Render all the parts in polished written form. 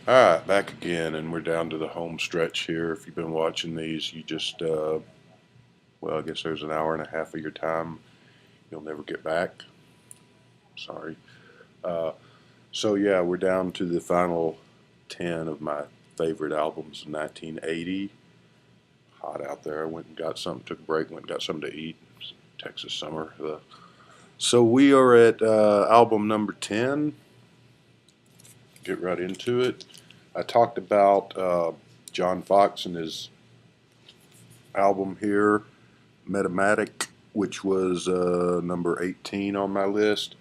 Alright, back again, and we're down to the home stretch here. If you've been watching these, you just, well, I guess there's an hour and a half of your time you'll never get back. Sorry. Uh, so, yeah, we're down to the final 10 of my favorite albums of 1980. Hot out there. I went and got something, took a break, went and got something to eat. Texas summer. So, we are at album number 10. Get right into it. I talked about John Fox and his album here, Metamatic, which was number 18 on my list.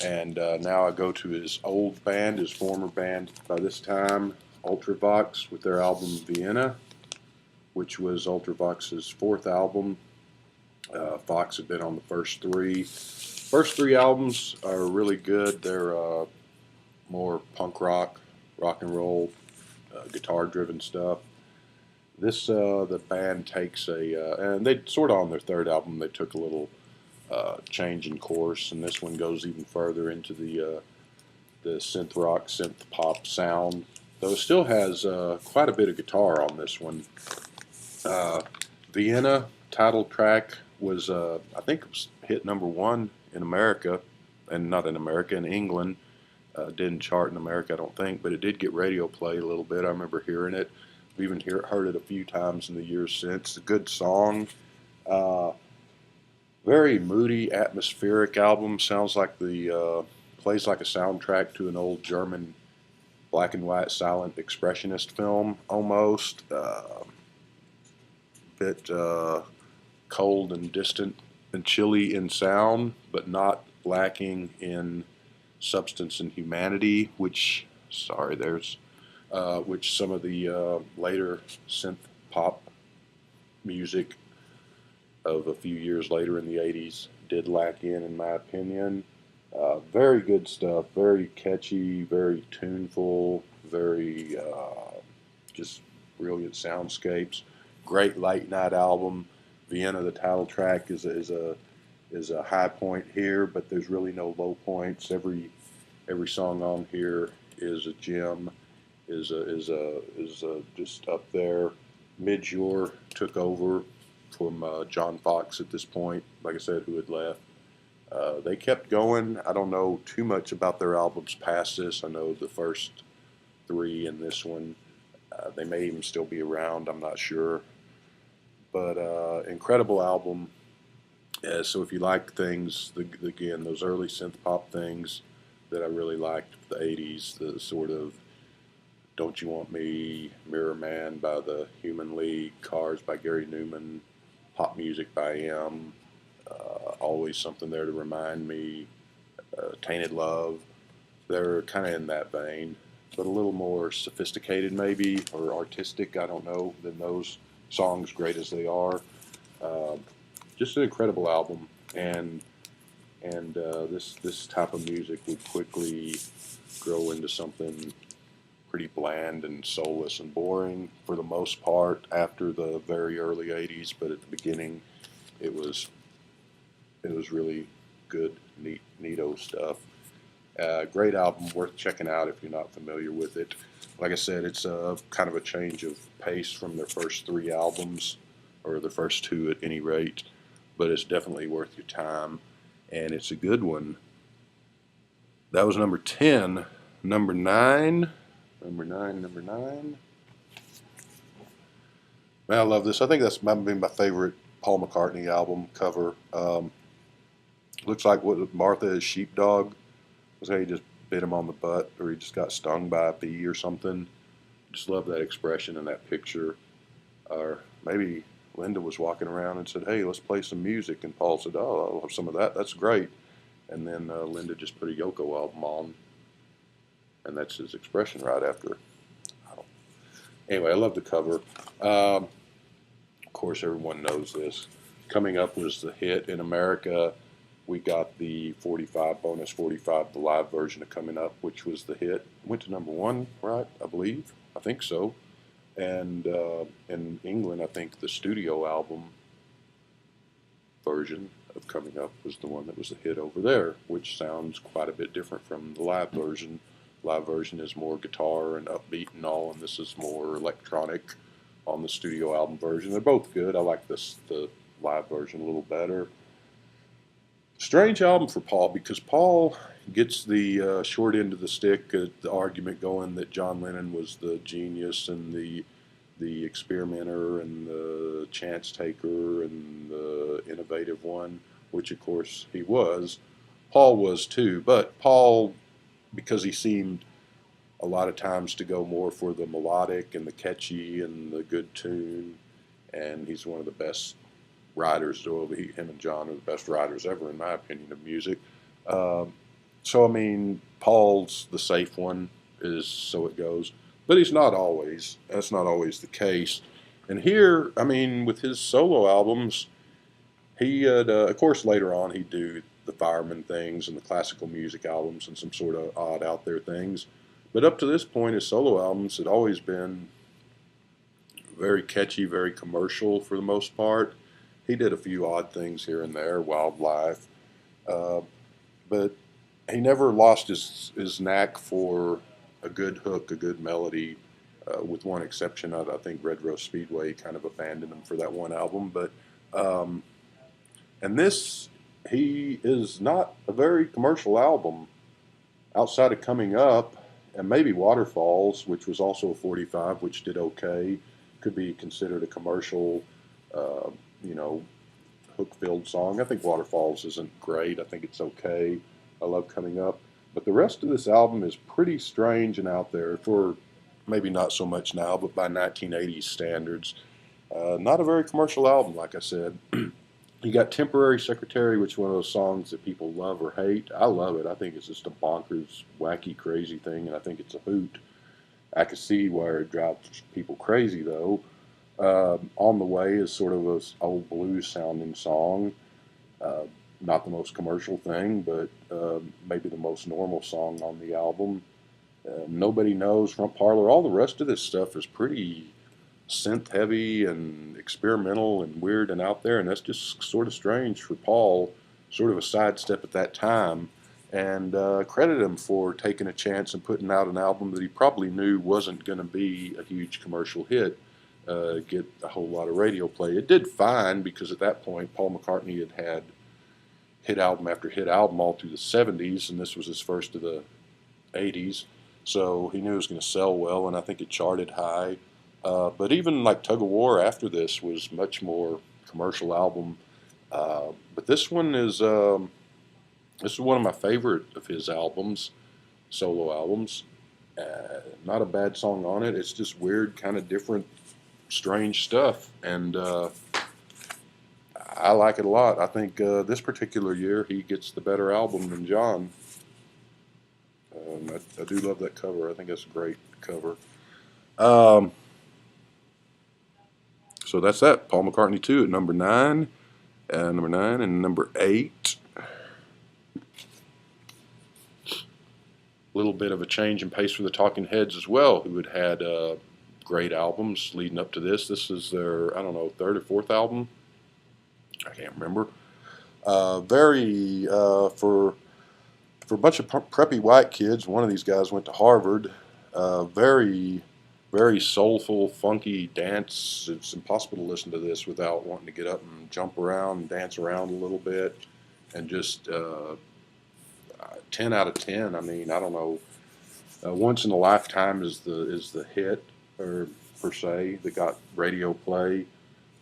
And now I go to his old band, his former band by this time, Ultravox, with their album Vienna, which was Ultravox's fourth album. Fox had been on the first three. First three albums are really good. They're more punk rock and roll, guitar-driven stuff. This the band takes and they sort of on their third album they took a little change in course, and this one goes even further into the synth rock, synth pop sound. Though it still has quite a bit of guitar on this one. Uh, Vienna title track was I think it was hit number one in America, and not in America, in England. Didn't chart in America, I don't think, but it did get radio play a little bit. I remember hearing it. I've even heard it a few times in the years since. A good song. Uh, Very moody, atmospheric album. Sounds like the plays like a soundtrack to an old German black and white silent expressionist film, almost. Bit cold and distant and chilly in sound, but not lacking in substance and humanity. Which some of the later synth pop music of a few years later in the 80s did lack in my opinion. Very good stuff, very catchy, very tuneful, very just brilliant soundscapes. Great late night album. Vienna, the title track, is a high point here, but there's really no low points. Every song on here is a gem, is just up there. Midjure took over from John Fox at this point, like I said, who had left. They kept going. I don't know too much about their albums past this. I know the first three and this one. They may even still be around. I'm not sure. But incredible album. So if you like things, again, those early synth pop things that I really liked, the 80s, the sort of Don't You Want Me, Mirror Man by the Human League, Cars by Gary Newman, pop music by M, Always Something There to Remind Me, Tainted Love. They're kind of in that vein, but a little more sophisticated maybe, or artistic, I don't know, than those songs, great as they are. Uh, just an incredible album, and this type of music would quickly grow into something pretty bland and soulless and boring for the most part after the very early 80s, but at the beginning it was really good, neato stuff. Great album, worth checking out if you're not familiar with it. Like I said, it's a kind of a change of pace from their first three albums, or the first two at any rate, but it's definitely worth your time, and it's a good one. That was number 10. Number 9. Number 9. Man, I love this. I think that's maybe my favorite Paul McCartney album cover. Looks like what Martha is sheepdog. Was how he just bit him on the butt, or he just got stung by a bee or something. Just love that expression in that picture. Or maybe Linda was walking around and said, "Hey, let's play some music," and Paul said, "Oh, I'll have some of that. That's great." And then Linda just put a Yoko album on, and that's his expression right after. Anyway, I love the cover. Of course, everyone knows this. Coming up was the hit in America. We got the 45, bonus 45, the live version of Coming Up, which was the hit. Went to number one, right? I believe. I think so. And in England, I think the studio album version of Coming Up was the one that was the hit over there, which sounds quite a bit different from the live version. Live version is more guitar and upbeat and all, and this is more electronic on the studio album version. They're both good. I like the live version a little better. Strange album for Paul because Paul gets the short end of the stick, the argument going that John Lennon was the genius and the experimenter and the chance taker and the innovative one, which of course he was. Paul was too, but Paul, because he seemed a lot of times to go more for the melodic and the catchy and the good tune, and he's one of the best writers. Him and John are the best writers ever, in my opinion, of music. So I mean, Paul's the safe one, is so it goes, but he's not always. That's not always the case. And here, I mean, with his solo albums, he had, of course, later on he'd do the fireman things and the classical music albums and some sort of odd out there things. But up to this point, his solo albums had always been very catchy, very commercial for the most part. He did a few odd things here and there, Wildlife, uh, but he never lost his knack for a good hook, a good melody, with one exception. I think Red Rose Speedway kind of abandoned him for that one album. But and this, he is not a very commercial album outside of Coming Up and maybe Waterfalls, which was also a 45, which did okay. Could be considered a commercial, uh, you know, hook-filled song. I think Waterfalls isn't great. I think it's okay. I love Coming Up. But the rest of this album is pretty strange and out there for maybe not so much now, but by 1980s standards. Not a very commercial album, like I said. You got Temporary Secretary, which is one of those songs that people love or hate. I love it. I think it's just a bonkers, wacky, crazy thing, and I think it's a hoot. I can see where it drives people crazy, though. On the Way is sort of a old blues sounding song. Uh, Not the most commercial thing, but maybe the most normal song on the album. Nobody Knows, Front Parlor. All the rest of this stuff is pretty synth heavy and experimental and weird and out there, and that's just sort of strange for Paul, sort of a sidestep at that time. And credit him for taking a chance and putting out an album that he probably knew wasn't going to be a huge commercial hit, get a whole lot of radio play. It did fine because at that point Paul McCartney had had hit album after hit album all through the 70s, and this was his first of the 80s. So he knew it was going to sell well, and I think it charted high. But even like Tug of War after this was much more commercial album. But this is one of my favorite of his albums, solo albums. Not a bad song on it. It's just weird, kind of different, strange stuff, and I like it a lot. I think this particular year he gets the better album than John. I do love that cover. I think that's a great cover. Um, so that's that. Paul McCartney 2 at number 9, and number 8. A little bit of a change in pace for the Talking Heads as well, who had great albums leading up to this. This is their, I don't know, third or fourth album. I can't remember. Very for a bunch of preppy white kids. One of these guys went to Harvard. Very, very soulful, funky dance. It's impossible to listen to this without wanting to get up and jump around and dance around a little bit. And just 10 out of 10. I mean, I don't know. Once in a Lifetime is the hit, or per se, that got radio play.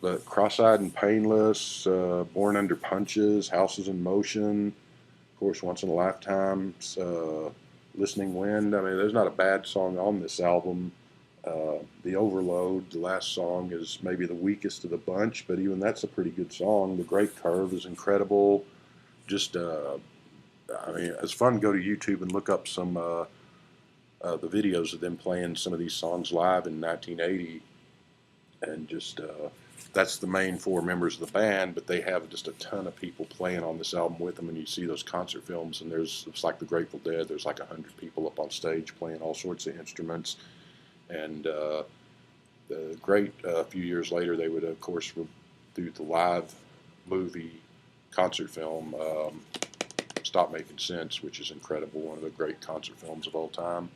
But Cross-Eyed and Painless, Born Under Punches, Houses in Motion, of course, Once in a Lifetime, Listening Wind. I mean, there's not a bad song on this album. The Overload, the last song, is maybe the weakest of the bunch, but even that's a pretty good song. The Great Curve is incredible. Just, I mean, it's fun to go to YouTube and look up some the videos of them playing some of these songs live in 1980, and just that's the main 4 members of the band, but they have just a ton of people playing on this album with them, and you see those concert films, and it's like the Grateful Dead. There's like 100 people up on stage playing all sorts of instruments, and the great a few years later they would of course do the live movie concert film, stop making sense, which is incredible. One of the great concert films of all time.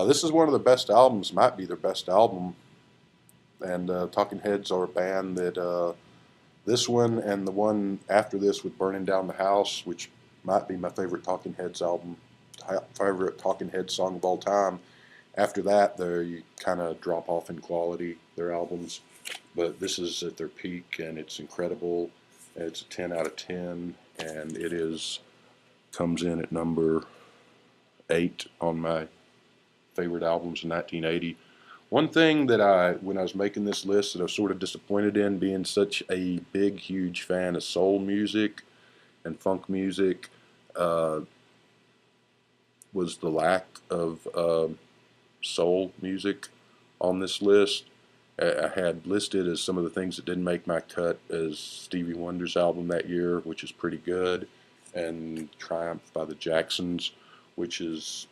This is one of the best albums, might be their best album. And Talking Heads are a band that this one and the one after this with Burning Down the House, which might be my favorite Talking Heads album, favorite Talking Heads song of all time. After that, they kind of drop off in quality, their albums. But this is at their peak, and it's incredible. It's a 10 out of 10, and it comes in at number 8 on my favorite albums in 1980. One thing that when I was making this list, that I was sort of disappointed in, being such a big, huge fan of soul music and funk music, was the lack of soul music on this list. I had listed as some of the things that didn't make my cut as Stevie Wonder's album that year, which is pretty good, and Triumph by the Jacksons, which is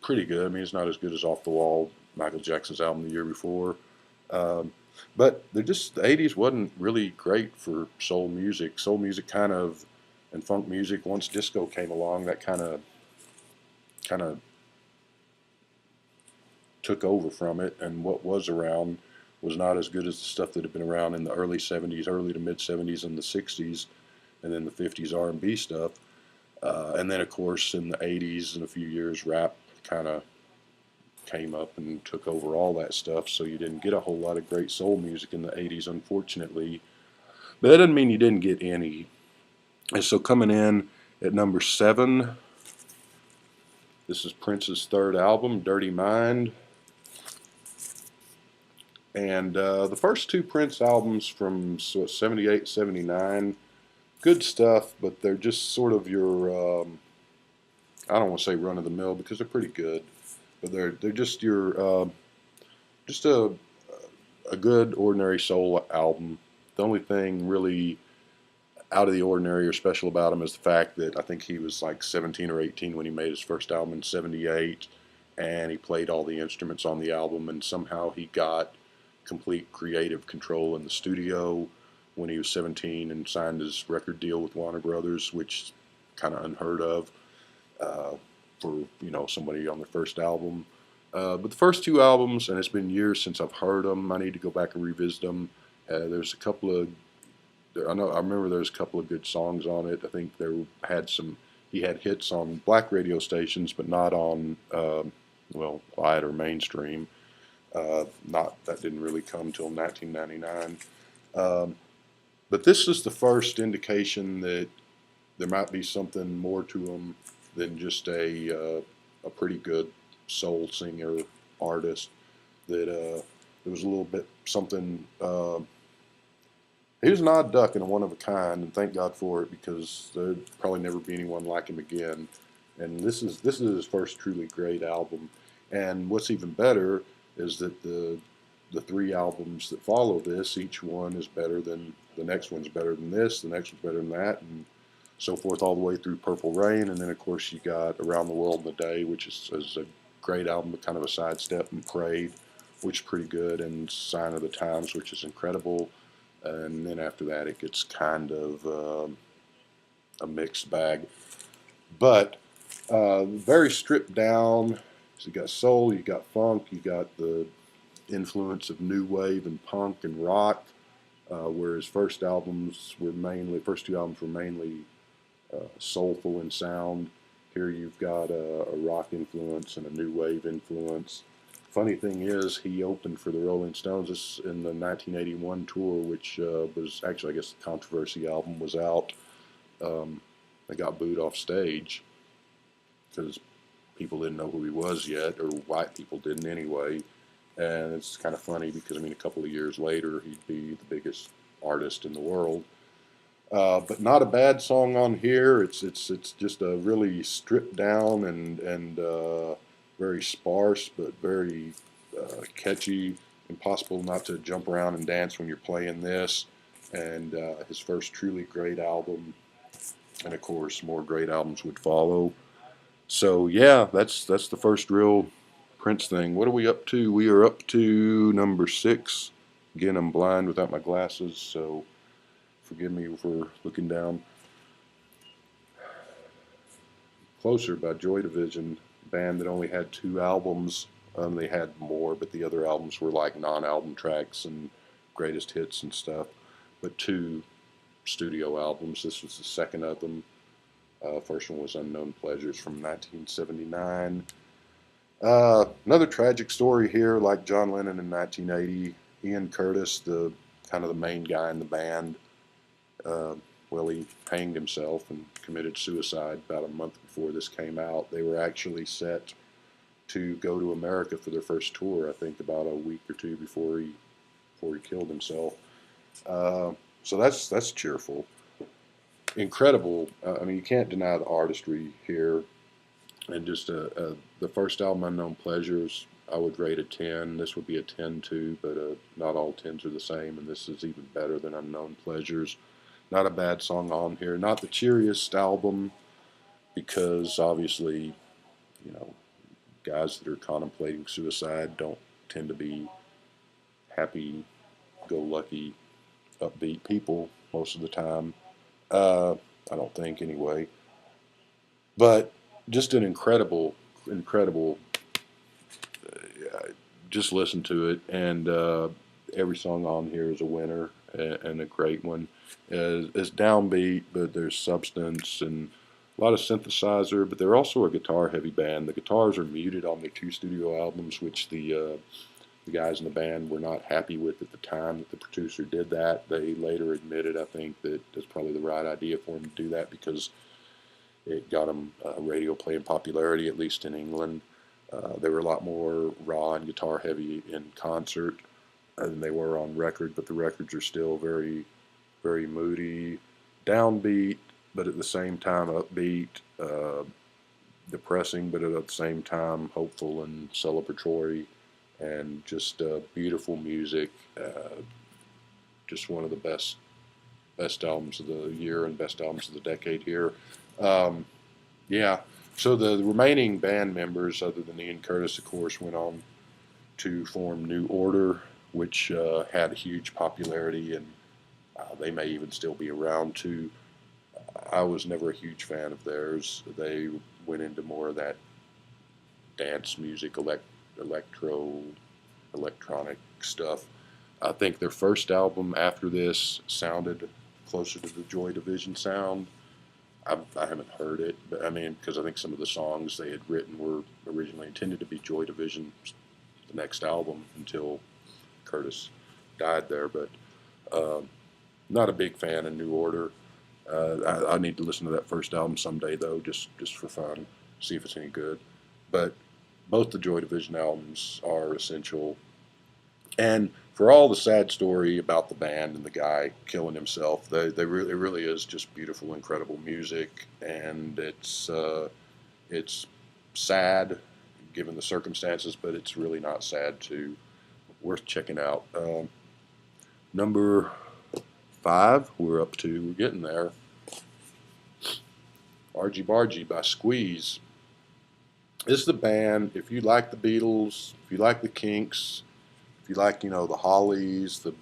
pretty good. I mean, it's not as good as Off the Wall, Michael Jackson's album the year before. But the 80s wasn't really great for soul music. Soul music and funk music, once disco came along, that kind of took over from it, and what was around was not as good as the stuff that had been around in the early 70s, early to mid 70s and the 60s, and then the 50s R&B stuff. And then, of course, in the 80s and a few years, rap kind of came up and took over all that stuff, so you didn't get a whole lot of great soul music in the 80s, unfortunately. But that doesn't mean you didn't get any. And so coming in at number 7, this is Prince's third album, Dirty Mind. And the first 2 Prince albums from 78, 79, good stuff, but they're just sort of your, I don't want to say run of the mill because they're pretty good, but they're just your, just a good ordinary soul album. The only thing really out of the ordinary or special about him is the fact that I think he was like 17 or 18 when he made his first album in 78, and he played all the instruments on the album, and somehow he got complete creative control in the studio when he was 17 and signed his record deal with Warner Brothers, which kind of unheard of for somebody on their first album. But the first 2 albums, and it's been years since I've heard them. I need to go back and revisit them. There's a couple of I remember there's a couple of good songs on it. I think he had hits on black radio stations, but not on quiet or mainstream. That didn't really come till 1999. But this is the first indication that there might be something more to him than just a pretty good soul singer artist. That there was a little bit something. He was an odd duck and a one of a kind, and thank God for it, because there'd probably never be anyone like him again. And this is his first truly great album. And what's even better is that the 3 albums that follow this, each one is better than the next one's better than this, the next one's better than that, and so forth all the way through Purple Rain. And then, of course, you got Around the World in a Day, which is a great album, but kind of a sidestep, and Parade, which is pretty good, and Sign of the Times, which is incredible. And then after that, it gets kind of a mixed bag. But very stripped down. So you got soul, you got funk, you got the influence of new wave and punk and rock, where his first 2 albums were mainly soulful in sound. Here you've got a rock influence and a new wave influence. Funny thing is, he opened for the Rolling Stones in the 1981 tour, which was actually, I guess, the Controversy album was out. They got booed off stage because people didn't know who he was yet, or white people didn't anyway. And it's kind of funny because, a couple of years later, he'd be the biggest artist in the world. But not a bad song on here. It's just a really stripped down and very sparse, but very catchy. Impossible not to jump around and dance when you're playing this. And his first truly great album. And of course, more great albums would follow. So yeah, that's the first real Prince thing. What are we up to? We are up to number 6. Again, I'm blind without my glasses, so forgive me for looking down. Closer by Joy Division, band that only had 2 albums. They had more, but the other albums were like non-album tracks and greatest hits and stuff. But 2 studio albums. This was the second of them. First one was Unknown Pleasures from 1979. Another tragic story here, like John Lennon in 1980. Ian Curtis, the kind of the main guy in the band, uh, well, he hanged himself and committed suicide about a month before this came out. They were actually set to go to America for their first tour, I think about a week or two before he killed himself. Uh, so that's cheerful. Incredible. I mean, you can't deny the artistry here. And just the first album, Unknown Pleasures, I would rate a 10. This would be a 10 too, but not all 10s are the same, and this is even better than Unknown Pleasures. Not a bad song on here. Not the cheeriest album, because obviously, you know, guys that are contemplating suicide don't tend to be happy go lucky, upbeat people most of the time. Uh, I don't think, anyway. But just an incredible. Just listen to it, and every song on here is a winner and a great one. It's downbeat, but there's substance and a lot of synthesizer. But they're also a guitar-heavy band. The guitars are muted on their 2 studio albums, which the guys in the band were not happy with at the time that the producer did that. They later admitted, I think, that it's probably the right idea for him to do that because it got them radio play and popularity, at least in England. They were a lot more raw and guitar heavy in concert than they were on record, but the records are still very, very moody, downbeat, but at the same time upbeat, depressing, but at the same time hopeful and celebratory, and just beautiful music. Just one of the best albums of the year and best albums of the decade here. Um, yeah. So the remaining band members, other than Ian Curtis, of course, went on to form New Order, which had huge popularity, and they may even still be around too. I was never a huge fan of theirs. They went into more of that dance music, electronic stuff. I think their first album after this sounded closer to the Joy Division sound. I haven't heard it, but I mean, because I think some of the songs they had written were originally intended to be Joy Division's the next album until Curtis died there. But not a big fan of New Order. I need to listen to that first album someday, though, just for fun, see if it's any good. But both the Joy Division albums are essential. And for all the sad story about the band and the guy killing himself, it really is just beautiful, incredible music, and it's sad given the circumstances, but it's really not sad too. Worth checking out. Number 5, we're getting there. Argy Bargy by Squeeze. This is the band. If you like the Beatles, if you like the Kinks, if you like, the Hollies, the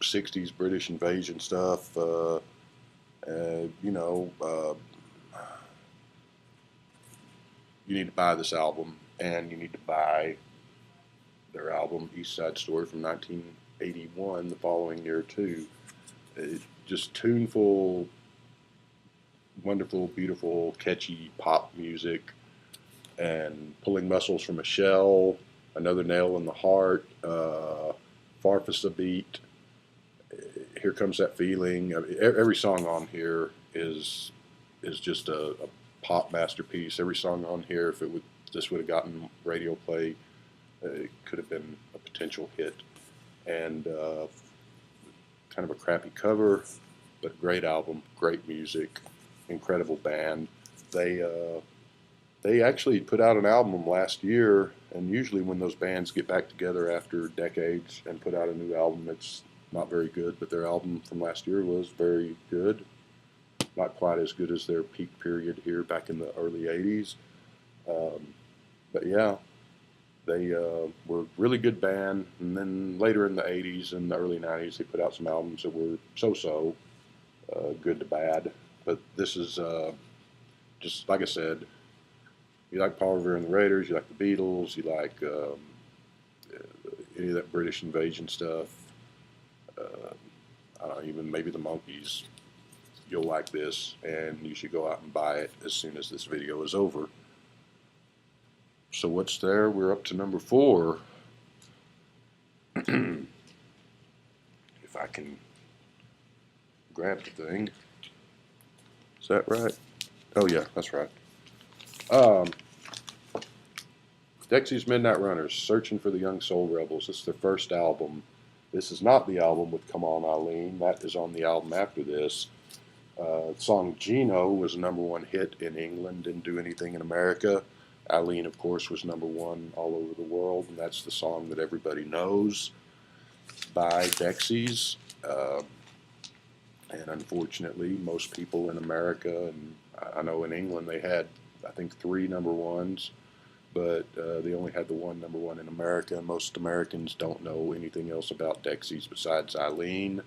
'60s British invasion stuff, you know, you need to buy this album, and you need to buy their album East Side Story from 1981, the following year too. Just tuneful, wonderful, beautiful, catchy pop music, and Pulling Muscles from a Shell, Another Nail in the Heart, Farfisa Beat, Here Comes That Feeling. I mean, every song on here is just a pop masterpiece. Every song on here, if this would have gotten radio play, it could have been a potential hit. And kind of a crappy cover, but great album, great music, incredible band. They actually put out an album last year, and usually when those bands get back together after decades and put out a new album, it's not very good, but their album from last year was very good. Not quite as good as their peak period here back in the early 80s. But yeah, they were a really good band, and then later in the 80s and the early 90s, they put out some albums that were so-so, good to bad. But this is, just like I said, You like Paul Revere and the Raiders, you like the Beatles, you like any of that British invasion stuff, uh, I don't know, even maybe the Monkees, you'll like this, and you should go out and buy it as soon as this video is over. So what's there? We're up to number 4. If I can grab the thing. Is that right? Oh yeah, that's right. Dexys Midnight Runners, Searching for the Young Soul Rebels. This is their first album. This is not the album with Come On Eileen. That is on the album after this. The song Gino was a #1 hit in England, didn't do anything in America. Eileen, of course, was #1 all over the world, and that's the song that everybody knows by Dexys. And unfortunately, most people in America, and I know in England they had, I think, 3 #1s, but they only had the one #1 in America. Most Americans don't know anything else about Dexys besides Eileen,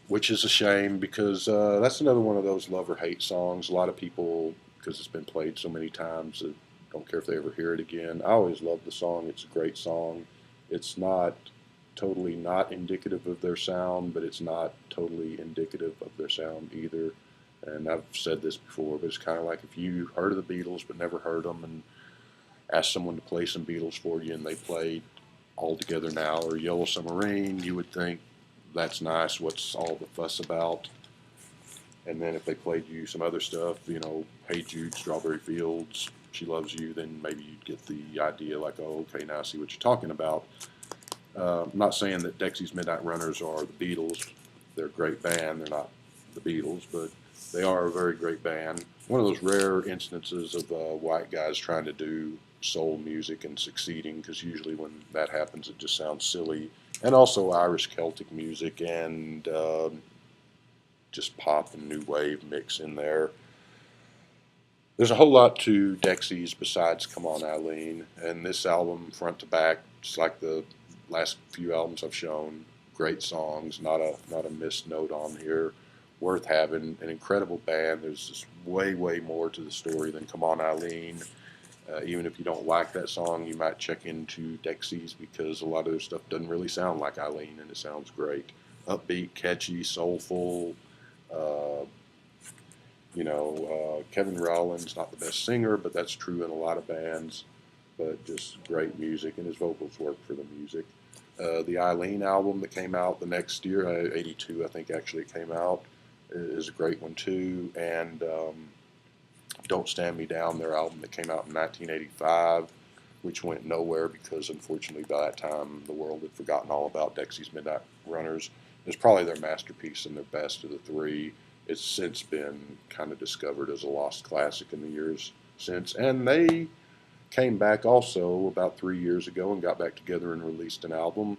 which is a shame because that's another one of those love or hate songs. A lot of people, because it's been played so many times, don't care if they ever hear it again. I always love the song. It's a great song. It's not totally not indicative of their sound, but it's not totally indicative of their sound either. And I've said this before, but it's kind of like if you heard of the Beatles but never heard them and asked someone to play some Beatles for you and they played All Together Now or Yellow Submarine, you would think, that's nice, what's all the fuss about? And then if they played you some other stuff, you know, Hey Jude, Strawberry Fields, She Loves You, then maybe you'd get the idea like, oh, okay, now I see what you're talking about. I'm not saying that Dexys Midnight Runners are the Beatles. They're a great band. They're not the Beatles, but they are a very great band. One of those rare instances of white guys trying to do soul music and succeeding, because usually when that happens, it just sounds silly. And also Irish Celtic music and just pop and new wave mix in there. There's a whole lot to Dexys besides Come On Eileen, and this album front to back, just like the last few albums I've shown, great songs, not a missed note on here, worth having, an incredible band. There's just way more to the story than Come On Eileen. Even if you don't like that song, you might check into Dexys because a lot of their stuff doesn't really sound like Eileen, and it sounds great. Upbeat, catchy, soulful. Uh, Kevin Rowland's not the best singer, but that's true in a lot of bands. But just great music, and his vocals work for the music. The Eileen album that came out the next year, '82, I think actually it came out, is a great one too. And Don't Stand Me Down, their album that came out in 1985, which went nowhere because unfortunately by that time the world had forgotten all about Dexys Midnight Runners. It's probably their masterpiece and their best of the 3. It's since been kind of discovered as a lost classic in the years since. And they came back also about 3 years ago and got back together and released an album.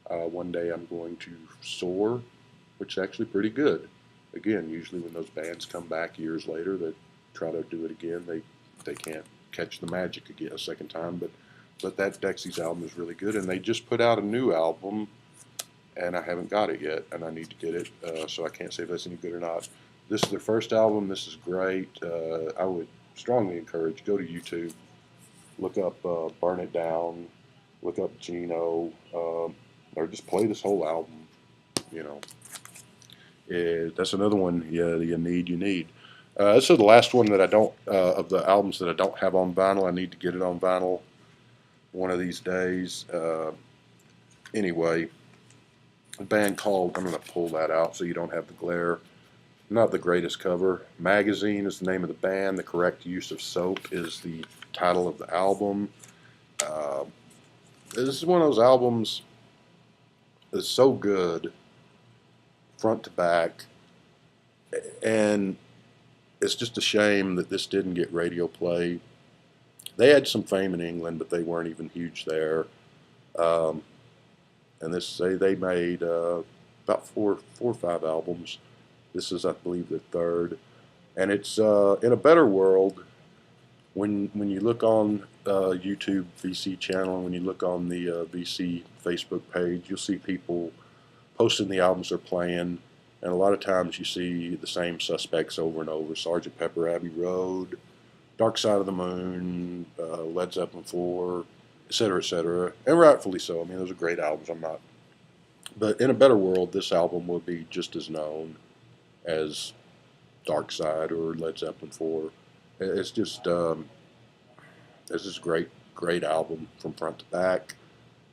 One Day I'm Going to Soar, which is actually pretty good. Again, usually when those bands come back years later that try to do it again, they can't catch the magic again a second time. But that Dexys album is really good, and they just put out a new album, and I haven't got it yet, and I need to get it, so I can't say if that's any good or not. This is their first album. This is great. I would strongly encourage, go to YouTube, look up Burn It Down, look up Gino, or just play this whole album. You know, that's another one you need. This is the last one that I don't, of the albums that I don't have on vinyl. I need to get it on vinyl one of these days. Anyway, a band called, I'm going to pull that out so you don't have the glare. Not the greatest cover. Magazine is the name of the band. The Correct Use of Soap is the title of the album. This is one of those albums that's so good, front to back, and it's just a shame that this didn't get radio play. They had some fame in England, but they weren't even huge there. And they made about four or five albums. This is, I believe, the third. And it's in a better world. When you look on YouTube VC channel, when you look on the VC Facebook page, you'll see people posting the albums they're playing. And a lot of times you see the same suspects over and over. Sgt. Pepper, Abbey Road, Dark Side of the Moon, Led Zeppelin 4, etc., etc., and rightfully so. I mean, those are great albums. I'm not, but in a better world, this album would be just as known as Dark Side or Led Zeppelin 4. It's just this is a great album from front to back,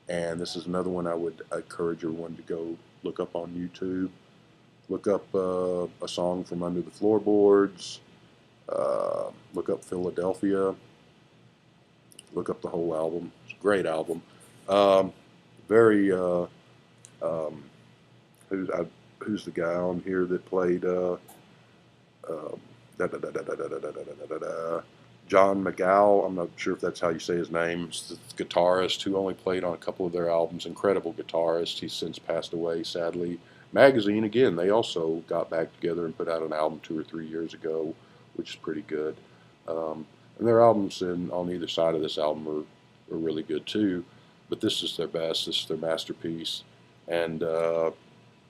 and this is another one I would encourage everyone to go look up on YouTube. Look up a song from Under the Floorboards. Look up Philadelphia. Look up the whole album. It's a great album. Um, very um, who's who's the guy on here that played um, John McGowan? I'm not sure if that's how you say his name. He's the guitarist who only played on a couple of their albums. Incredible guitarist. He's since passed away, sadly. Magazine, again, they also got back together and put out an album 2 or 3 years ago, which is pretty good. And their albums on either side of this album are really good too. But this is their best. This is their masterpiece. And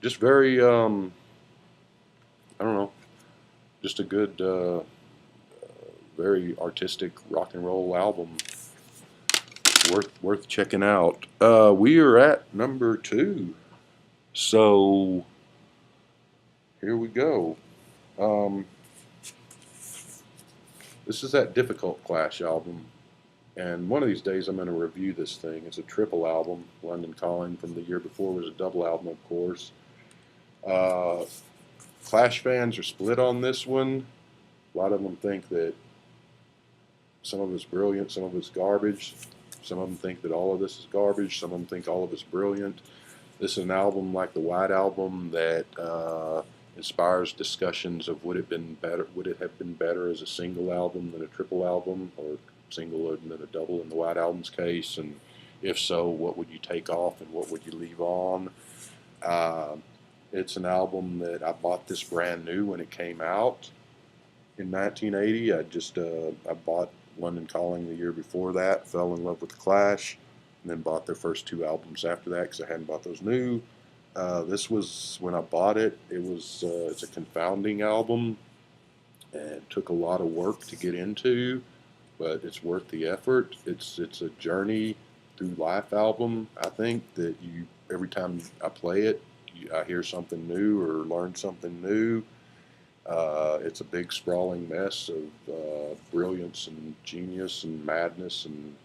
just very, I don't know, just a good, very artistic rock and roll album. Worth checking out. We are at number 2. So here we go. This is that Difficult Clash album. And one of these days I'm going to review this thing. It's a triple album. London Calling from the year before was a double album, of course. Clash fans are split on this one. A lot of them think that some of it's brilliant, some of it's garbage. Some of them think that all of this is garbage. Some of them think all of it's brilliant. This is an album like the White Album that inspires discussions of would it have been better as a single album than a triple album, or single than a double in the White Album's case, and if so, what would you take off and what would you leave on? It's an album that I bought this brand new when it came out in 1980. I bought London Calling the year before that, fell in love with the Clash, and then bought their first 2 albums after that because I hadn't bought those new. This was, when I bought it, it's a confounding album, and it took a lot of work to get into, but it's worth the effort. It's a journey through life album. I think that every time I play it, I hear something new or learn something new. It's a big sprawling mess of brilliance and genius and madness and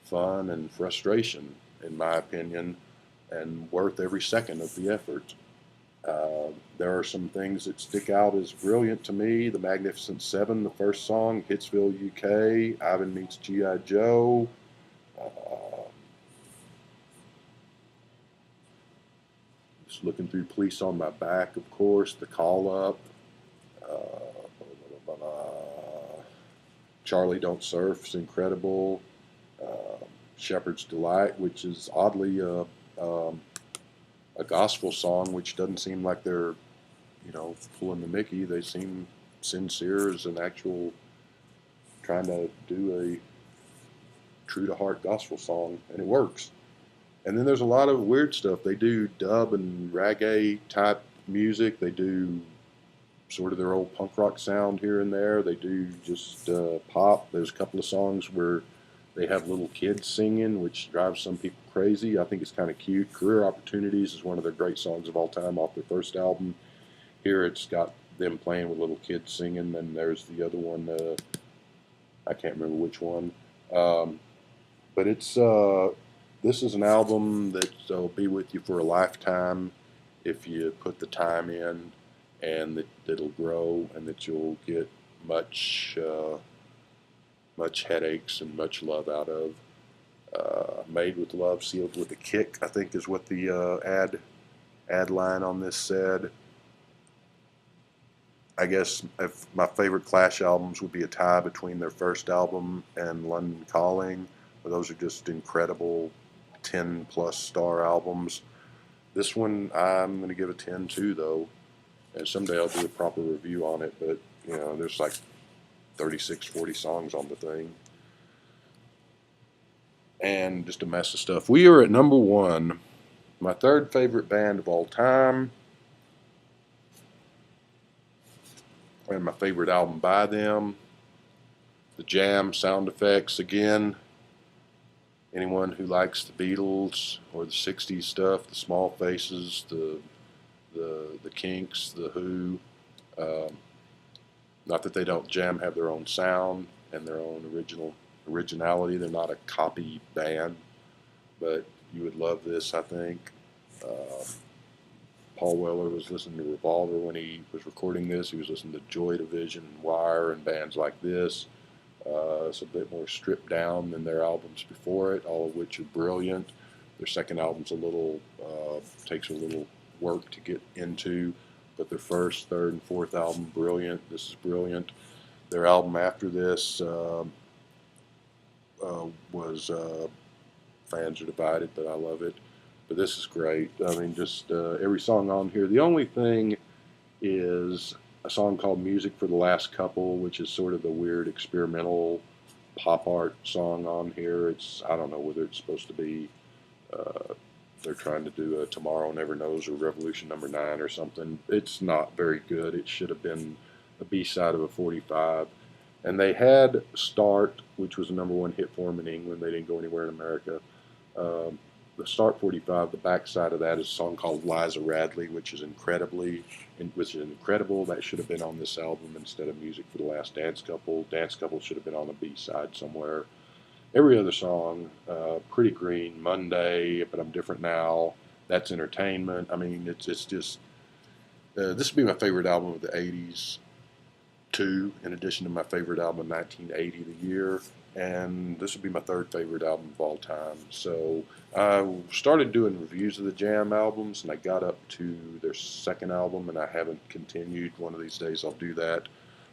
fun and frustration, in my opinion, and worth every second of the effort. There are some things that stick out as brilliant to me. The Magnificent Seven, the first song, Hitsville, UK, Ivan Meets G.I. Joe. Just looking through Police on My Back, of course, The Call Up. Charlie Don't Surf is incredible. Shepherd's Delight, which is oddly a gospel song, which doesn't seem like they're, pulling the Mickey. They seem sincere as an actual trying to do a true to heart gospel song, and it works. And then there's a lot of weird stuff. They do dub and reggae type music. They do sort of their old punk rock sound here and there. They do just pop. There's a couple of songs where they have little kids singing, which drives some people crazy. I think it's kind of cute. Career Opportunities is one of their great songs of all time off their first album. Here it's got them playing with little kids singing, and there's the other one, I can't remember which one. But this is an album that'll be with you for a lifetime if you put the time in, and that it'll grow, and that you'll get much headaches and much love out of. Made with love, sealed with a kick, I think is what the ad line on this said. I guess if my favorite Clash albums would be a tie between their first album and London Calling. Those are just incredible 10+ star albums. This one I'm going to give a 10 too, though, and someday I'll do a proper review on it, but there's like 36, 40 songs on the thing. And just a mess of stuff. We are at number 1, my third favorite band of all time, and my favorite album by them. The Jam sound effects again. Anyone who likes the Beatles or the '60s stuff, the Small Faces, the Kinks, the Who. Um, Not that they don't Jam have their own sound and their own originality. They're not a copy band, but you would love this, I think. Uh, Paul Weller was listening to Revolver when he was recording this. He was listening to Joy Division, Wire, and bands like this. It's a bit more stripped down than their albums before it, all of which are brilliant. Their second album's takes a little work to get into, but their first, third, and fourth album, brilliant. This is brilliant. Their album after this was fans are divided, but I love it. But this is great. I mean, just every song on here. The only thing is a song called Music for the Last Couple, which is sort of the weird experimental pop art song on here. I don't know whether it's supposed to be, they're trying to do a Tomorrow Never Knows or Revolution Number 9 or something. It's not very good. It should have been a B-side of a 45. And they had Start, which was a #1 hit for them in England. They didn't go anywhere in America. Um, the Start 45, the backside of that is a song called Liza Radley, which is incredible. That should have been on this album instead of Music for the Last Dance Couple. Dance Couple should have been on the B-side somewhere. Every other song, Pretty Green, Monday, But I'm Different Now, That's Entertainment. I mean, it's just, this would be my favorite album of the 80s, too, in addition to my favorite album, 1980, the year. And this would be my third favorite album of all time. So I started doing reviews of the Jam albums, and I got up to their second album, and I haven't continued. One of these days I'll do that.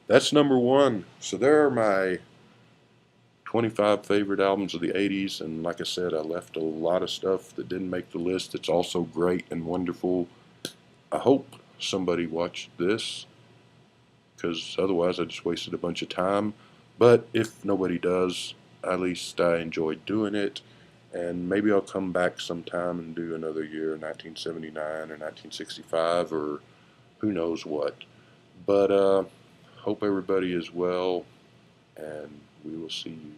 That's #1. So there are my 25 favorite albums of the 80s, and like I said, I left a lot of stuff that didn't make the list. It's also great and wonderful. I hope somebody watched this, because otherwise I just wasted a bunch of time. But if nobody does, at least I enjoyed doing it, and maybe I'll come back sometime and do another year, 1979 or 1965, or who knows what. But hope everybody is well, and we will see you